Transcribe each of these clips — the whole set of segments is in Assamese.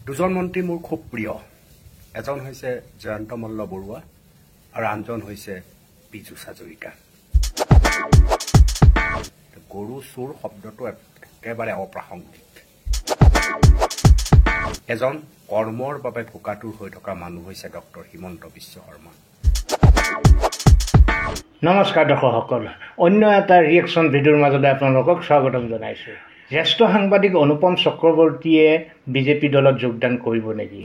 দুজন মন্ত্ৰী মোৰ খুব প্ৰিয়। এজন হৈছে জয়ন্ত মল্ল বৰুৱা আৰু আনজন হৈছে পীযুষ হাজৰিকা। গৰু চোৰ শব্দটো একেবাৰে অপ্ৰাসংগিক। এজন কৰ্মৰ বাবে ভোকাতুৰ হৈ থকা মানুহ হৈছে ডক্টৰ হিমন্ত বিশ্ব শৰ্মা। নমস্কাৰ দৰ্শকসকল, অন্য এটা ৰিয়েকশ্যন ভিডিঅ'ৰ মাজলৈ আপোনালোকক স্বাগতম জনাইছোঁ। জ্যেষ্ঠ সাংবাদিক অনুপম চক্ৰৱৰ্তীয়ে বিজেপি দলত যোগদান কৰিব নেকি?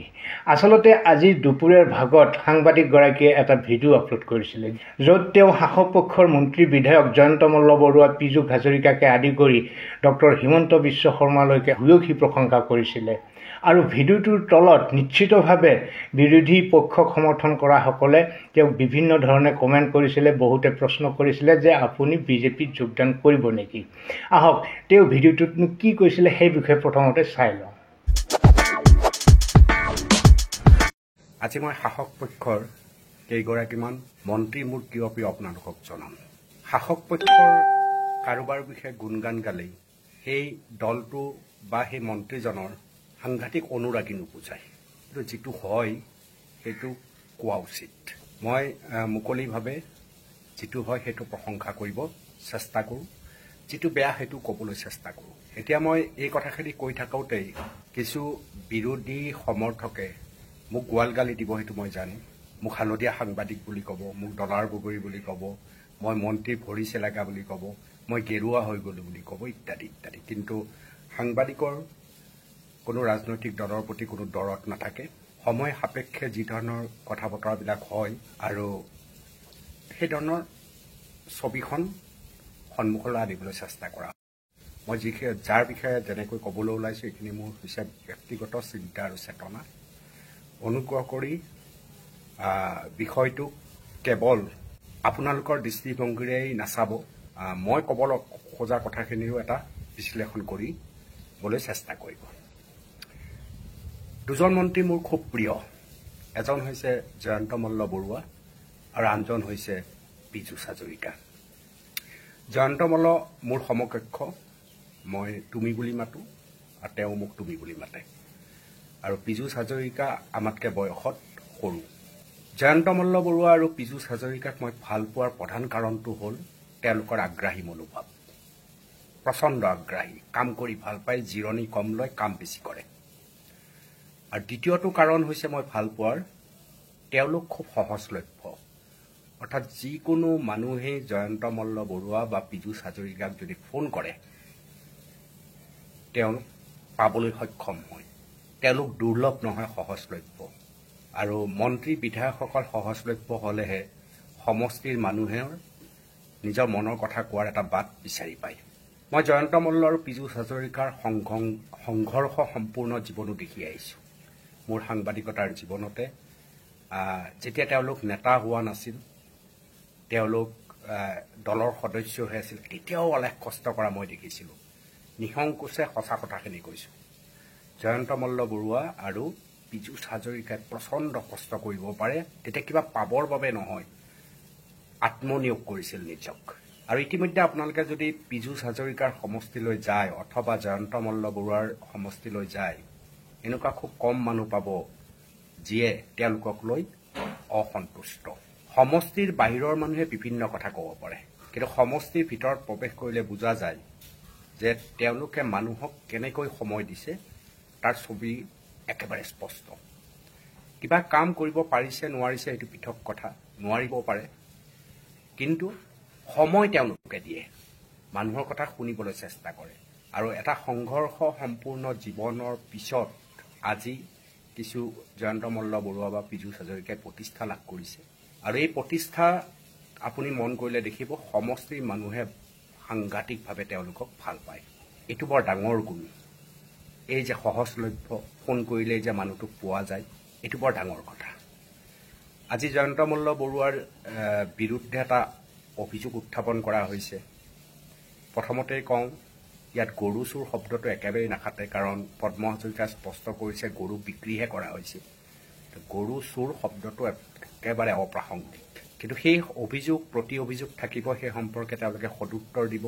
আচলতে আজি দুপৰীয়াৰ ভাগত সাংবাদিকগৰাকীয়ে এটা ভিডিঅ' আপলোড কৰিছিলে, য'ত তেওঁ শাসক পক্ষৰ মন্ত্ৰী বিধায়ক জয়ন্ত মল্ল বৰুৱা, পীযুষ হাজৰিকাকে আদি কৰি ডক্টৰ হিমন্ত বিশ্ব শৰ্মালৈকে ভূয়সী প্ৰশংসা কৰিছিলে। আৰু ভিডিঅ'টোৰ তলত নিশ্চিতভাৱে বিৰোধী পক্ষক সমৰ্থন কৰাসকলে তেওঁক বিভিন্ন ধৰণে কমেণ্ট কৰিছিলে। বহুতে প্ৰশ্ন কৰিছিলে যে আপুনি বিজেপিত যোগদান কৰিব নেকি? আহক তেওঁ ভিডিঅ'টোতনো কি কৈছিলে সেই বিষয়ে প্ৰথমতে চাই লওঁ। আজি মই শাসক পক্ষৰ কেইগৰাকীমান মন্ত্ৰী মোৰ কিয় প্ৰিয় আপোনালোকক জনাম। শাসক পক্ষৰ কাৰোবাৰ বিষয়ে গুণগান গালেই সেই দলটো বা সেই মন্ত্ৰীজনৰ সাংঘাতিক অনুৰাগী নুবুজায়, কিন্তু যিটো হয় সেইটো কোৱা উচিত। মই মুকলিভাৱে যিটো হয় সেইটো প্ৰশংসা কৰিব চেষ্টা কৰোঁ, যিটো বেয়া সেইটো ক'বলৈ চেষ্টা কৰোঁ। এতিয়া মই এই কথাখিনি কৈ থাকোঁতেই কিছু বিৰোধী সমৰ্থকে মোক গোৱাল গালি দিব, সেইটো মই জানো। মোক হালধীয়া সাংবাদিক বুলি ক'ব, মোক ডলাৰ বগৰী বুলি ক'ব, মই মন্ত্ৰী ভৰি চেলেকা বুলি ক'ব, মই গেৰুৱা হৈ গ'লো বুলি ক'ব, ইত্যাদি ইত্যাদি। কিন্তু সাংবাদিকৰ কোনো ৰাজনৈতিক দলৰ প্ৰতি কোনো দৰদ নাথাকে। সময় সাপেক্ষে যি ধৰণৰ কথা বতৰাবিলাক হয় আৰু সেই ধৰণৰ ছবিখন সন্মুখলৈ আনিবলৈ চেষ্টা কৰা। মই যাৰ বিষয়ে যেনেকৈ ক'বলৈ ওলাইছোঁ এইখিনি মোৰ হৈছে ব্যক্তিগত চিন্তা আৰু চেতনা। অনুগ্ৰহ কৰি বিষয়টো কেৱল আপোনালোকৰ দৃষ্টিভংগীৰেই নাচাব, মই ক'ব খোজা কথাখিনিৰো এটা বিশ্লেষণ কৰিবলৈ চেষ্টা কৰিব। দুজন মন্ত্ৰী মোৰ খুব প্ৰিয়। এজন হৈছে জয়ন্ত মল্ল বৰুৱা আৰু আনজন হৈছে পীযুষ হাজৰিকা। জয়ন্ত মল্ল মোৰ সমকক্ষ, মই তুমি বুলি মাতোঁ আৰু তেওঁ মোক তুমি বুলি মাতে। আৰু পীযুষ হাজৰিকা আমাতকৈ বয়সত সৰু। জয়ন্ত মল্ল বৰুৱা আৰু পীযুষ হাজৰিকাক মই ভাল পোৱাৰ প্ৰধান কাৰণটো হ'ল তেওঁলোকৰ আগ্ৰাহী মনোভাৱ। প্ৰচণ্ড আগ্ৰাহী, কাম কৰি ভাল পায়, জিৰণি কম লয়, কাম বেছি কৰে। আৰু দ্বিতীয়টো কাৰণ হৈছে মই ভাল পোৱাৰ, তেওঁলোক খুব সহজলভ্য। অৰ্থাৎ যিকোনো মানুহেই জয়ন্ত মল্ল বৰুৱা বা পীযুষ হাজৰিকাক যদি ফোন কৰে তেওঁ পাবলৈ সক্ষম হয়। তেওঁলোক দুৰ্লভ নহয়, সহজলভ্য। আৰু মন্ত্ৰী বিধায়কসকল সহজলভ্য হ'লেহে সমষ্টিৰ মানুহে নিজৰ মনৰ কথা কোৱাৰ এটা বাট বিচাৰি পায়। মই জয়ন্ত মল্ল আৰু পীযুষ হাজৰিকাৰ সংঘৰ্ষ সম্পূৰ্ণ জীৱনো দেখি আহিছোঁ মোৰ সাংবাদিকতাৰ জীৱনতে। যেতিয়া তেওঁলোক নেতা হোৱা নাছিল, তেওঁলোক দলৰ সদস্য হৈ আছিল, তেতিয়াও অলেখ কষ্ট কৰা মই দেখিছিলোঁ। নিসংকোচে সঁচা কথাখিনি কৈছোঁ। জয়ন্ত মল্ল বৰুৱা আৰু পীযুষ হাজৰিকাই প্ৰচণ্ড কষ্ট কৰিব পাৰে, তেতিয়া কিবা পাবৰ বাবে নহয়, আত্মনিয়োগ কৰিছিল নিজক। আৰু ইতিমধ্যে আপোনালোকে যদি পীযুষ হাজৰিকাৰ সমষ্টিলৈ যায় অথবা জয়ন্ত মল্ল বৰুৱাৰ সমষ্টিলৈ যায়, এনেকুৱা খুব কম মানুহ পাব যিয়ে তেওঁলোকক লৈ অসন্তুষ্ট। সমষ্টিৰ বাহিৰৰ মানুহে বিভিন্ন কথা ক'ব পাৰে, কিন্তু সমষ্টিৰ ভিতৰত প্ৰৱেশ কৰিলে বুজা যায় যে তেওঁলোকে মানুহক কেনেকৈ সময় দিছে তাৰ ছবি একেবাৰে স্পষ্ট। কিবা কাম কৰিব পাৰিছে নোৱাৰিছে সেইটো পৃথক কথা, নোৱাৰিবও পাৰে, কিন্তু সময় তেওঁলোকে দিয়ে, মানুহৰ কথা শুনিবলৈ চেষ্টা কৰে। আৰু এটা সংঘৰ্ষ সম্পূৰ্ণ জীৱনৰ পিছত আজি কিছু জয়ন্ত মল্ল বৰুৱা বা পীযুষ হাজৰিকাই প্ৰতিষ্ঠা লাভ কৰিছে। আৰু এই প্ৰতিষ্ঠা আপুনি মন কৰিলে দেখিব সমষ্টিৰ মানুহে সাংঘাতিকভাৱে তেওঁলোকক ভাল পায়। এইটো বৰ ডাঙৰ গুণ। এই যে সহজলভ্য, ফোন কৰিলেই যে মানুহটোক পোৱা যায়, এইটো বৰ ডাঙৰ কথা। আজি জয়ন্ত মল্ল বৰুৱাৰ বিৰুদ্ধে এটা অভিযোগ উত্থাপন কৰা হৈছে। প্ৰথমতেই কওঁ, ইয়াত গৰু চোৰ শব্দটো একেবাৰেই নাখাতে, কাৰণ পদ্ম হাজৰিকাই স্পষ্ট কৰিছে গৰু বিক্ৰীহে কৰা হৈছিল। গৰু চোৰ শব্দটো একেবাৰে অপ্ৰাসংগিক। কিন্তু সেই অভিযোগ প্ৰতি অভিযোগ থাকিব, সেই সম্পৰ্কে তেওঁলোকে সদুত্তৰ দিব।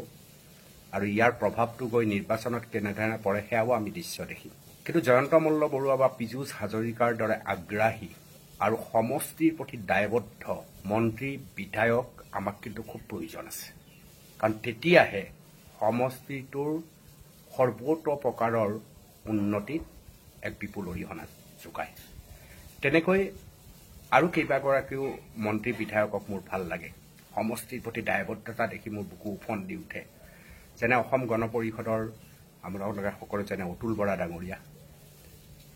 আৰু ইয়াৰ প্ৰভাৱটো গৈ নিৰ্বাচনত কেনেধৰণে পৰে সেয়াও আমি দৃশ্য দেখিম। কিন্তু জয়ন্ত মল্ল বৰুৱা বা পীযুষ হাজৰিকাৰ দৰে আগ্ৰাহী আৰু সমষ্টিৰ প্ৰতি দায়বদ্ধ মন্ত্ৰী বিধায়ক আমাক কিন্তু খুব প্ৰয়োজন আছে, কাৰণ তেতিয়াহে সমষ্টিটোৰ সৰ্বত্ৰ প্ৰকাৰৰ উন্নতিত এক বিপুল অৰিহণা যোগায়। তেনেকৈ আৰু কেইবাগৰাকীও মন্ত্ৰী বিধায়কক মোৰ ভাল লাগে, সমষ্টিৰ প্ৰতি দায়বদ্ধতা দেখি মোৰ বুকু উফন দি উঠে। যেনে অসম গণ পৰিষদৰ আপোনালোকে সকলো যেনে অতুল বৰা ডাঙৰীয়া,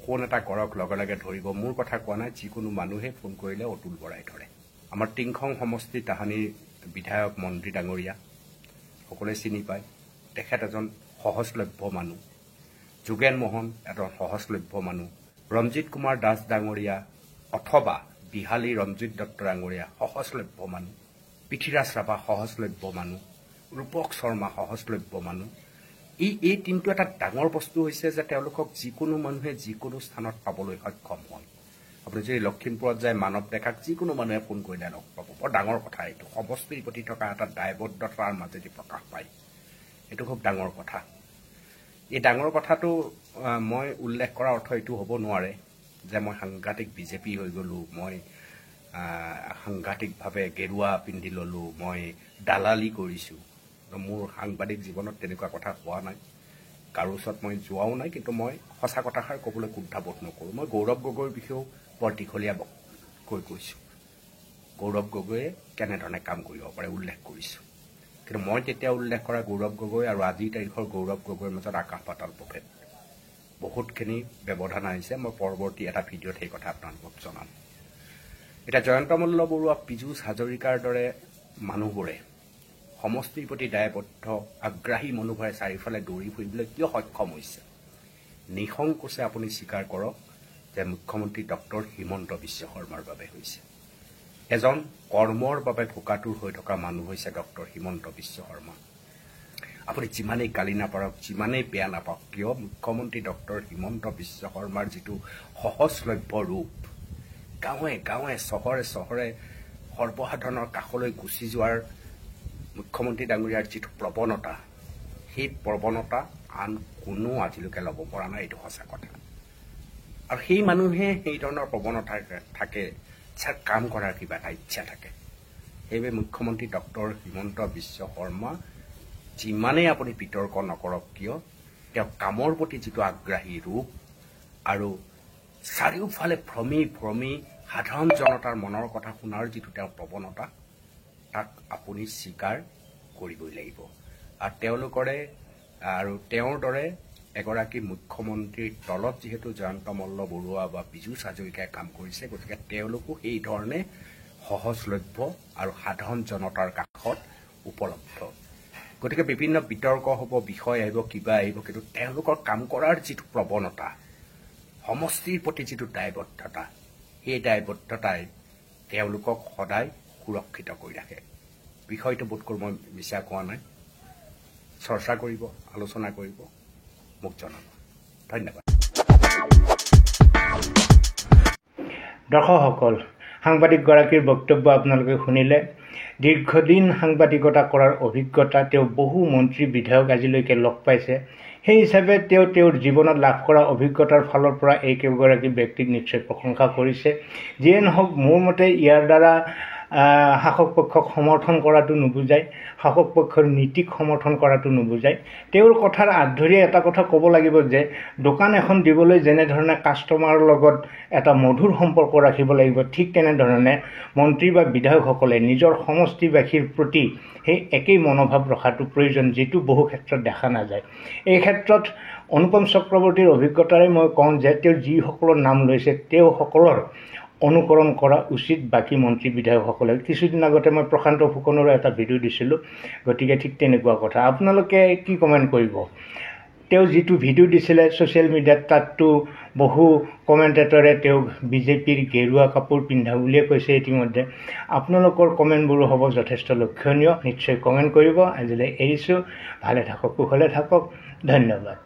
ফোন এটা কৰক লগে লগে ধৰিব। মোৰ কথা কোৱা নাই, যিকোনো মানুহে ফোন কৰিলে অতুল বৰাই ধৰে। আমাৰ টিংখং সমষ্টি তাহানিৰ বিধায়ক মন্ত্ৰী ডাঙৰীয়া সকলোৱে চিনি পায়, তেখেত এজন সহজলভ্য মানুহ। যোগেন মোহন এজন সহজলভ্য মানুহ। ৰঞ্জিত কুমাৰ দাস ডাঙৰীয়া অথবা বিহালী ৰঞ্জিত দত্ত ডাঙৰীয়া সহজলভ্য মানুহ। পৃথ্বীৰাজ ৰাভা সহজলভ্য মানুহ। ৰূপক শৰ্মা সহজলভ্য মানুহ। এই টিমটো এটা ডাঙৰ বস্তু হৈছে যে তেওঁলোকক যিকোনো মানুহে যিকোনো স্থানত পাবলৈ সক্ষম হয়। আপুনি যদি লখিমপুৰত যায় মানৱ ডেকাক যিকোনো মানুহে ফোন কৰিলে লগ পাব। বৰ ডাঙৰ কথা এইটো, সমষ্টিৰ প্ৰতি থকা এটা দায়বদ্ধতাৰ মাজেদি প্ৰকাশ পায়। এইটো খুব ডাঙৰ কথা। এই ডাঙৰ কথাটো মই উল্লেখ কৰাৰ অৰ্থ এইটো হ'ব নোৱাৰে যে মই সাংঘাতিক বিজেপি হৈ গ'লোঁ, মই সাংঘাতিকভাৱে গেৰুৱা পিন্ধি ল'লোঁ, মই দালালি কৰিছোঁ। মোৰ সাংবাদিক জীৱনত তেনেকুৱা কথা হোৱা নাই, কাৰো ওচৰত মই যোৱাও নাই, কিন্তু মই সঁচা কথাষাৰ ক'বলৈ কুণ্ঠাবোধ নকৰোঁ। মই গৌৰৱ গগৈৰ বিষয়েও বৰ দীঘলীয়া কৈ কৈছোঁ। গৌৰৱ গগৈয়ে কেনেধৰণে কাম কৰিব পাৰে উল্লেখ কৰিছোঁ, কিন্তু মই তেতিয়া উল্লেখ কৰা গৌৰৱ গগৈ আৰু আজিৰ তাৰিখৰ গৌৰৱ গগৈৰ মাজত আকাশ পাতাল প্ৰভেদ। বহুতখিনি ব্যৱধান আহিছে। মই পৰৱৰ্তী এটা ভিডিঅ'ত সেই কথা আপোনালোকক জনাম। এতিয়া জয়ন্ত মল্ল বৰুৱা, পীযুষ হাজৰিকাৰ দৰে মানুহবোৰে সমষ্টিৰ প্ৰতি দায়বদ্ধ আগ্ৰাহী মনোভাৱে চাৰিওফালে দৌৰি ফুৰিবলৈ কিয় সক্ষম হৈছে? নিসংকোচে আপুনি স্বীকাৰ কৰক যে মুখ্যমন্ত্ৰী ডক্টৰ হিমন্ত বিশ্ব শৰ্মাৰ বাবে হৈছে। এজন কৰ্মৰ বাবে ভোকাতুৰ হৈ থকা মানুহ হৈছে ডক্টৰ হিমন্ত বিশ্ব শৰ্মা। আপুনি যিমানেই গালি নাপাৰক, যিমানেই বেয়া নাপাওক কিয়, মুখ্যমন্ত্ৰী ডক্টৰ হিমন্ত বিশ্ব শৰ্মাৰ যিটো সহজলভ্য ৰূপ, গাঁৱে গাঁৱে চহৰে চহৰে সৰ্বসাধাৰণৰ কাষলৈ গুচি যোৱাৰ মুখ্যমন্ত্ৰী ডাঙৰীয়াৰ যিটো প্ৰৱণতা, সেই প্ৰৱণতা আন কোনো আজিলৈকে ল'ব পৰা নাই, এইটো সঁচা কথা। আৰু সেই মানুহে সেই ধৰণৰ প্ৰৱণতা থাকে, কাম কৰাৰ কিবা এটা ইচ্ছা থাকে। সেইবাবে মুখ্যমন্ত্ৰী ডক্টৰ হিমন্ত বিশ্ব শৰ্মা যিমানেই আপুনি বিতৰ্ক নকৰক কিয়, তেওঁ কামৰ প্ৰতি যিটো আগ্ৰাহী ৰূপ আৰু চাৰিওফালে ভ্ৰমি ভ্ৰমি সাধাৰণ জনতাৰ মনৰ কথা শুনাৰ যিটো তেওঁৰ প্ৰৱণতা, তাক আপুনি স্বীকাৰ কৰিবই লাগিব। আৰু তেওঁলোকৰে আৰু তেওঁৰ দৰে এগৰাকী মুখ্যমন্ত্ৰীৰ তলত যিহেতু জয়ন্ত মল্ল বৰুৱা বা পীযুষ হাজৰিকাই কাম কৰিছে, গতিকে তেওঁলোকো সেই ধৰণে সহজলভ্য আৰু সাধাৰণ জনতাৰ কাষত উপলব্ধ। গতিকে বিভিন্ন বিতৰ্ক হ'ব, বিষয় আহিব, কিবা আহিব, কিন্তু তেওঁলোকৰ কাম কৰাৰ যিটো প্ৰৱণতা, সমষ্টিৰ প্ৰতি যিটো দায়বদ্ধতা, সেই দায়বদ্ধতাই তেওঁলোকক সদায় সুৰক্ষিত কৰি ৰাখে। বিষয়টো বোধকৰোঁ মই মিছা কোৱা নাই। চৰ্চা কৰিব, আলোচনা কৰিব, মোক জনাব। ধন্যবাদ। দৰ্শকসকল, সাংবাদিকগৰাকীৰ বক্তব্য আপোনালোকে শুনিলে। দীৰ্ঘদিন সাংবাদিকতা কৰাৰ অভিজ্ঞতা, তেওঁ বহু মন্ত্ৰী বিধায়ক আজিলৈকে লগ পাইছে। সেই হিচাপে তেওঁ তেওঁৰ জীৱনত লাভ কৰা অভিজ্ঞতাৰ ফালৰ পৰা এই কেইগৰাকী ব্যক্তিক নিশ্চয় প্ৰশংসা কৰিছে। যিয়ে নহওক, মোৰ মতে ইয়াৰ দ্বাৰা শাসক পক্ষক সমৰ্থন কৰাটো নুবুজায়, শাসক পক্ষৰ নীতিক সমৰ্থন কৰাটো নুবুজায়। তেওঁৰ কথাৰ আঁত ধৰি এটা কথা ক'ব লাগিব যে দোকান এখন দিবলৈ যেনেধৰণে কাষ্টমাৰৰ লগত এটা মধুৰ সম্পৰ্ক ৰাখিব লাগিব, ঠিক তেনেধৰণে মন্ত্ৰী বা বিধায়কসকলে নিজৰ সমষ্টিবাসীৰ প্ৰতি সেই একেই মনোভাৱ ৰখাটো প্ৰয়োজন, যিটো বহু ক্ষেত্ৰত দেখা নাযায়। এই ক্ষেত্ৰত অনুপম চক্ৰৱৰ্তীৰ অভিজ্ঞতাৰে মই কওঁ যে তেওঁ যিসকলৰ নাম লৈছে তেওঁসকলৰ অনুকৰণ কৰা উচিত বাকী মন্ত্ৰী বিধায়কসকলে। কিছুদিন আগতে মই প্ৰশান্ত ফুকনৰো এটা ভিডিঅ' দিছিলোঁ, গতিকে ঠিক তেনেকুৱা কথা। আপোনালোকে কি কমেণ্ট কৰিব? তেওঁ যিটো ভিডিঅ' দিছিলে ছ'চিয়েল মিডিয়াত, তাততো বহু কমেণ্টেটৰে তেওঁক বিজেপিৰ গেৰুৱা কাপোৰ পিন্ধা বুলিয়ে কৈছে ইতিমধ্যে। আপোনালোকৰ কমেণ্টবোৰো হ'ব যথেষ্ট লক্ষণীয়। নিশ্চয় কমেণ্ট কৰিব। আজিলৈ এৰিছোঁ। ভালে থাকক, কুশলে থাকক। ধন্যবাদ।